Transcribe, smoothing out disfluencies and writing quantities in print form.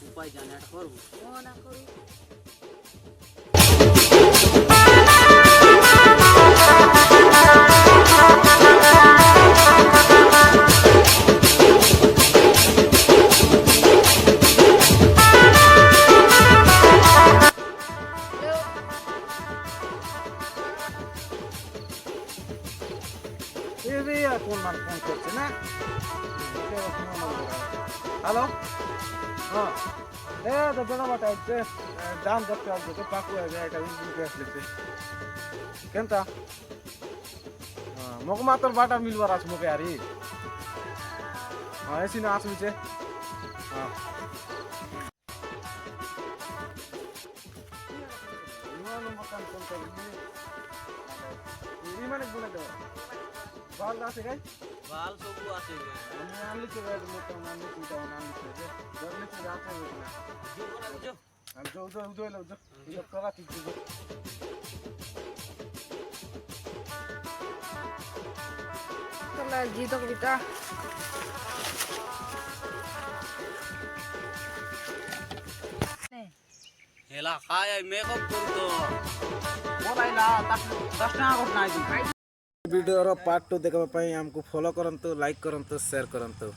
উপায় জানি এটা করবো না করি কোন মান ফোন করছে না হ্যালো হ্যাঁ তো বেড়া বাটা হচ্ছে দাম দেখতে আসবে তো পাকু আছে এটা ইঞ্জিন আসলেছে কেনটা মোক মাত্র বাটা মিলবার আছে মুখে আরি হ্যাঁ এসি না আসুছে হ্যাঁ মানে বলে দেবো বাল আছে গাই বাল সবু আছে আমি আনলি তো রেড মতো আনলি তো আনলি তো জরনি তো রাতে হবে না আর जो जो जो लो जो ये करा ठीक जो चला जी तो बेटा হেলা খায় মেকআপ করতো মোবাইল তা 10 টাকা কোট নাই ভিডিওর পার্ট 2 देखबा पई हमको फॉलो करंतु लाइक करंतु शेयर करंतु।